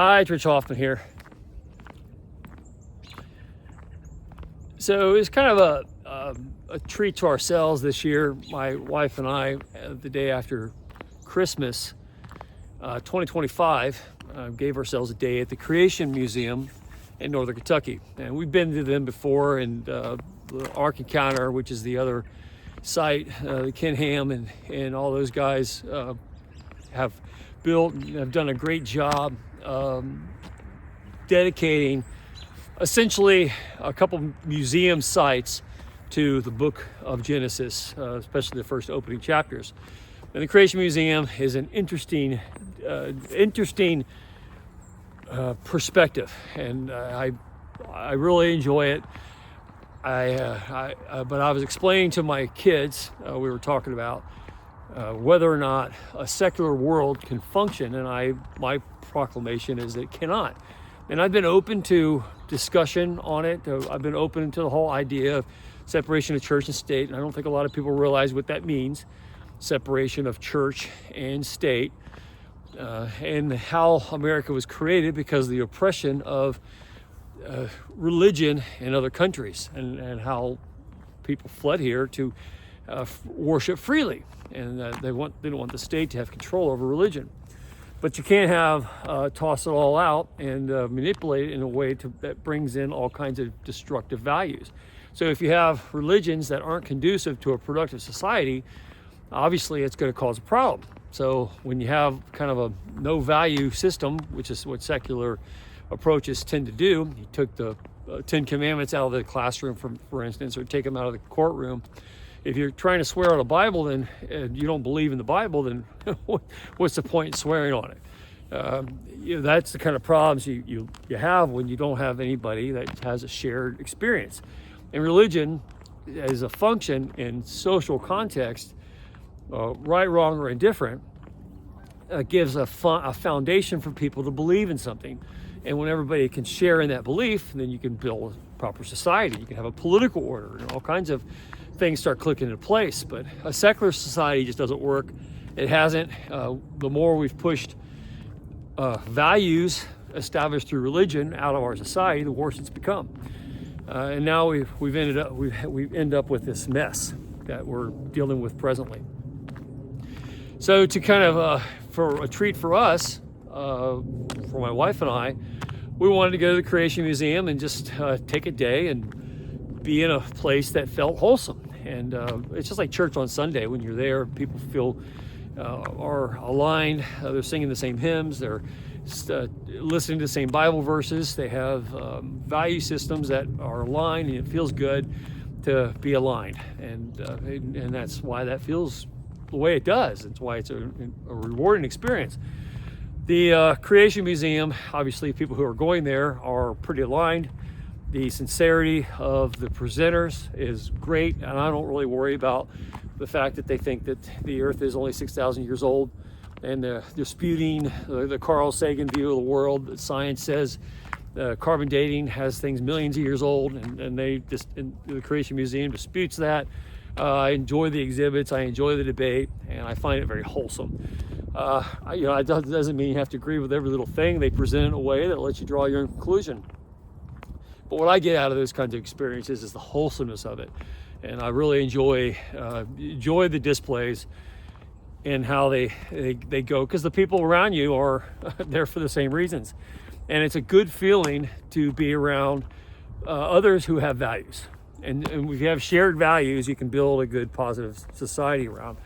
Hi, it's Rich Hoffman here. So it's kind of a treat to ourselves this year. My wife and I, the day after Christmas 2025, gave ourselves a day at the Creation Museum in Northern Kentucky. And we've been to them before, and the Ark Encounter, which is the other site, the Ken Ham and all those guys have built and have done a great job dedicating essentially a couple museum sites to the book of Genesis, especially the first opening chapters. And the Creation Museum is an interesting perspective, and I really enjoy it. But I was explaining to my kids, we were talking about whether or not a secular world can function, and my proclamation is it cannot. And I've been open to discussion on it. I've been open to the whole idea of separation of church and state, and I don't think a lot of people realize what that means, separation of church and state, and how America was created because of the oppression of religion in other countries, and how people fled here to worship freely, and they didn't want the state to have control over religion. But you can't have toss it all out and manipulate it in a way that brings in all kinds of destructive values. So if you have religions that aren't conducive to a productive society, obviously it's going to cause a problem. So when you have kind of a no value system, which is what secular approaches tend to do, you took the 10 Commandments out of the classroom, for instance, or take them out of the courtroom. If you're trying to swear on a Bible, then and you don't believe in the Bible, then what's the point in swearing on it? That's the kind of problems you have when you don't have anybody that has a shared experience. And religion, as a function in social context, right, wrong, or indifferent, gives a foundation for people to believe in something. And when everybody can share in that belief, then you can build a proper society. You can have a political order, and all kinds of things start clicking into place. But a secular society just doesn't work. It hasn't. The more we've pushed values established through religion out of our society, the worse it's become. And now we end up with this mess that we're dealing with presently. So to kind of for a treat for us, for my wife and I, we wanted to go to the Creation Museum and just take a day and be in a place that felt wholesome. And it's just like church on Sunday. When you're there, people feel are aligned. They're singing the same hymns. They're listening to the same Bible verses. They have value systems that are aligned, and it feels good to be aligned. And that's why that feels the way it does. It's why it's a rewarding experience. The Creation Museum, obviously people who are going there are pretty aligned. The sincerity of the presenters is great, and I don't really worry about the fact that they think that the earth is only 6,000 years old, and they're disputing the Carl Sagan view of the world that science says carbon dating has things millions of years old, and the Creation Museum disputes that. I enjoy the exhibits, I enjoy the debate, and I find it very wholesome. It doesn't mean you have to agree with every little thing. They present it in a way that lets you draw your own conclusion. But what I get out of those kinds of experiences is the wholesomeness of it. And I really enjoy the displays and how they go, because the people around you are there for the same reasons. And it's a good feeling to be around others who have values. And if you have shared values, you can build a good, positive society around.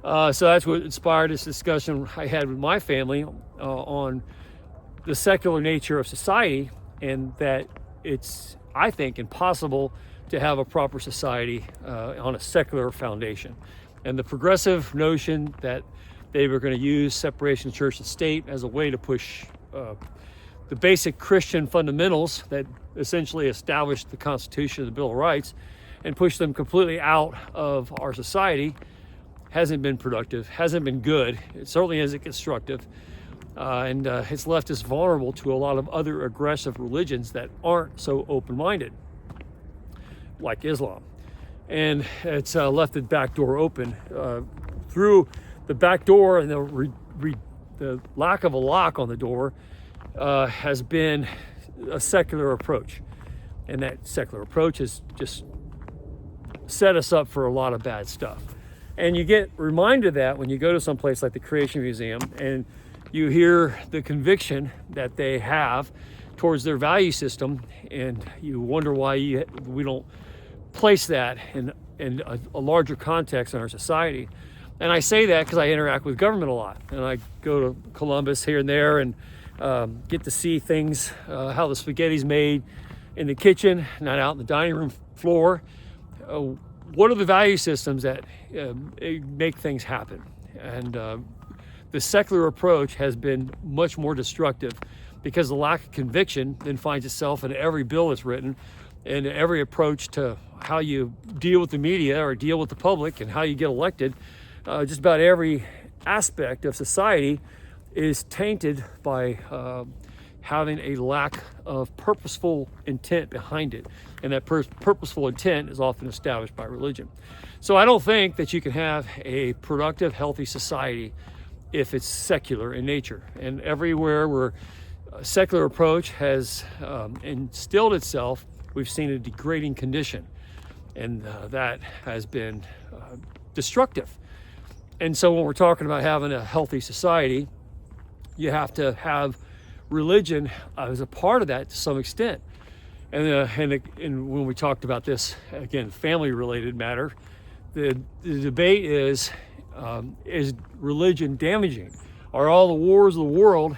So that's what inspired this discussion I had with my family on the secular nature of society, and that it's, I think, impossible to have a proper society on a secular foundation. And the progressive notion that they were going to use separation of church and state as a way to push the basic Christian fundamentals that essentially established the Constitution and the Bill of Rights and push them completely out of our society hasn't been productive, hasn't been good. It certainly isn't constructive. And it's left us vulnerable to a lot of other aggressive religions that aren't so open-minded, like Islam. And it's left the back door open. Through the back door and the lack of a lock on the door, has been a secular approach. And that secular approach has just set us up for a lot of bad stuff. And you get reminded of that when you go to some place like the Creation Museum and you hear the conviction that they have towards their value system, and you wonder why we don't place that in a larger context in our society. And I say that because I interact with government a lot, and I go to Columbus here and there and get to see things, how the spaghetti's made in the kitchen, not out in the dining room floor. What are the value systems that make things happen? And the secular approach has been much more destructive because the lack of conviction then finds itself in every bill that's written and every approach to how you deal with the media or deal with the public and how you get elected. Just about every aspect of society is tainted by having a lack of purposeful intent behind it. And that purposeful intent is often established by religion. So I don't think that you can have a productive, healthy society if it's secular in nature. And everywhere where a secular approach has instilled itself, we've seen a degrading condition. And that has been destructive. And so when we're talking about having a healthy society, you have to have religion as a part of that to some extent. And when we talked about this, again, family-related matter, the debate is religion damaging? Are all the wars of the world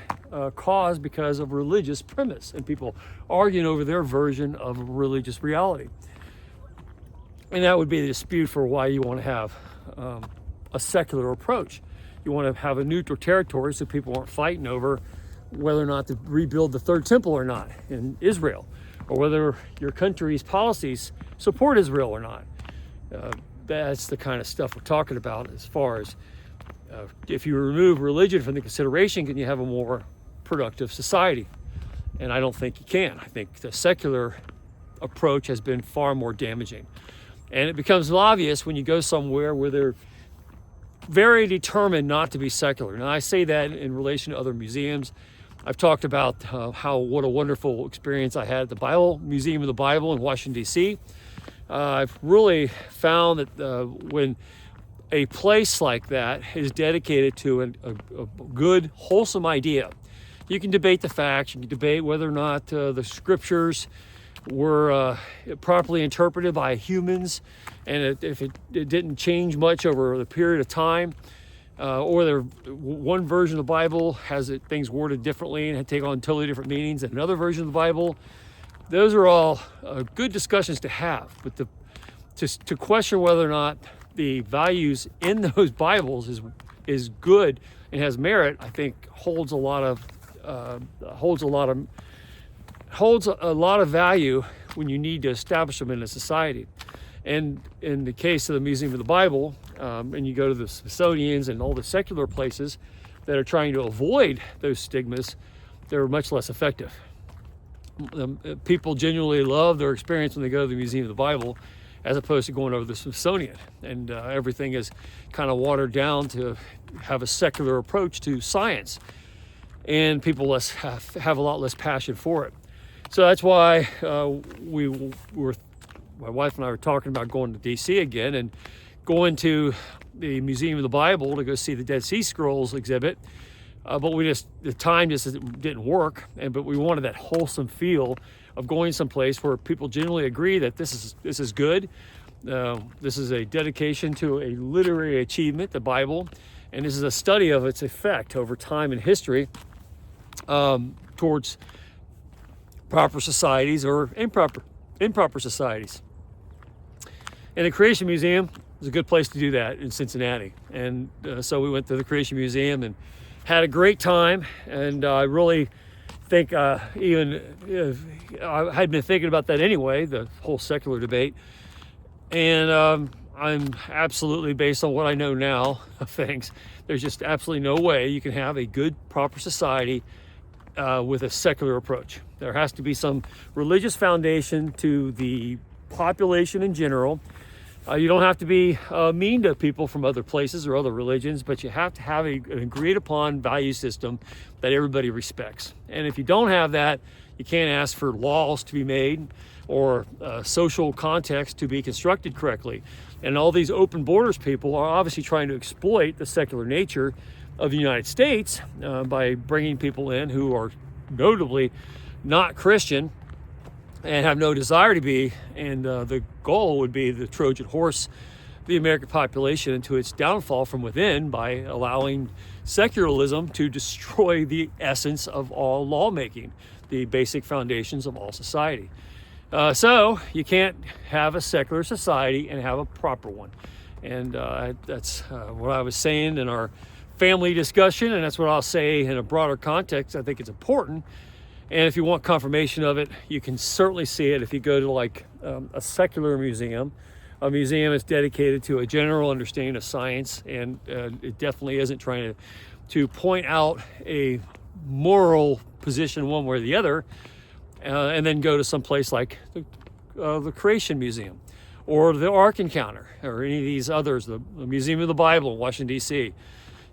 caused because of religious premise and people arguing over their version of religious reality? And that would be the dispute for why you want to have a secular approach. You want to have a neutral territory so people aren't fighting over whether or not to rebuild the third temple or not in Israel, or whether your country's policies support Israel or not. That's the kind of stuff we're talking about as far as if you remove religion from the consideration, can you have a more productive society? And I don't think you can. I think the secular approach has been far more damaging. And it becomes obvious when you go somewhere where they're very determined not to be secular. Now, I say that in relation to other museums. I've talked about what a wonderful experience I had at the Museum of the Bible in Washington, D.C. I've really found that when a place like that is dedicated to a good, wholesome idea, you can debate the facts, you can debate whether or not the scriptures were properly interpreted by humans, and if it didn't change much over the period of time, or one version of the Bible has things worded differently and take on totally different meanings than another version of the Bible. Those are all good discussions to have, but to question whether or not the values in those Bibles is good and has merit, I think holds a lot of value when you need to establish them in a society. And in the case of the Museum of the Bible, and you go to the Smithsonian's and all the secular places that are trying to avoid those stigmas, they're much less effective. People genuinely love their experience when they go to the Museum of the Bible, as opposed to going over to the Smithsonian. And everything is kind of watered down to have a secular approach to science. And people have a lot less passion for it. So that's why my wife and I were talking about going to DC again and going to the Museum of the Bible to go see the Dead Sea Scrolls exhibit. But the time just didn't work. But we wanted that wholesome feel of going someplace where people genuinely agree that this is good. This is a dedication to a literary achievement, the Bible, and this is a study of its effect over time and history towards proper societies or improper societies. And the Creation Museum is a good place to do that in Cincinnati. And so we went to the Creation Museum and had a great time. And I really think I had been thinking about that anyway, the whole secular debate. And I'm absolutely, based on what I know now of things, there's just absolutely no way you can have a good, proper society with a secular approach. There has to be some religious foundation to the population in general, You don't have to be mean to people from other places or other religions, but you have to have an agreed upon value system that everybody respects. And if you don't have that, you can't ask for laws to be made or social context to be constructed correctly. And all these open borders people are obviously trying to exploit the secular nature of the United States by bringing people in who are notably not Christian and have no desire to be, and the goal would be the Trojan horse the American population into its downfall from within by allowing secularism to destroy the essence of all lawmaking, the basic foundations of all society. So you can't have a secular society and have a proper one. And that's what I was saying in our family discussion, and that's what I'll say in a broader context. I think it's important. And if you want confirmation of it, you can certainly see it if you go to like a secular museum. A museum is dedicated to a general understanding of science, and it definitely isn't trying to point out a moral position one way or the other, and then go to some place like the Creation Museum or the Ark Encounter or any of these others, the Museum of the Bible in Washington, D.C.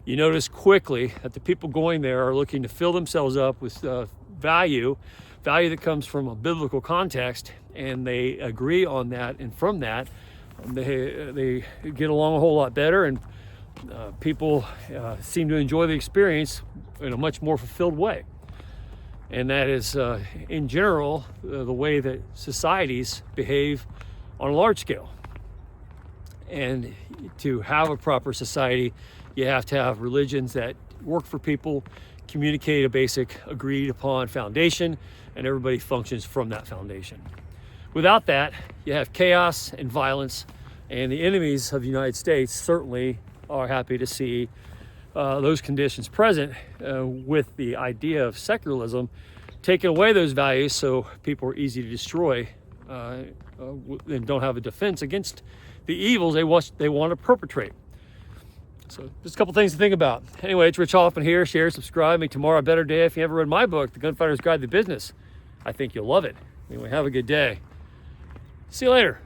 You notice quickly that the people going there are looking to fill themselves up with value that comes from a biblical context, and they agree on that, and from that they get along a whole lot better, and people seem to enjoy the experience in a much more fulfilled way. And that is in general the way that societies behave on a large scale. And to have a proper society, you have to have religions that work for people, communicate a basic agreed upon foundation, and everybody functions from that foundation. Without that, you have chaos and violence, and the enemies of the United States certainly are happy to see those conditions present with the idea of secularism, taking away those values so people are easy to destroy and don't have a defense against the evils they want to perpetrate. So just a couple things to think about. Anyway, it's Rich Hoffman here. Share, subscribe, make tomorrow a better day. If you ever read my book, The Gunfighter's Guide to Business, I think you'll love it. Anyway, have a good day. See you later.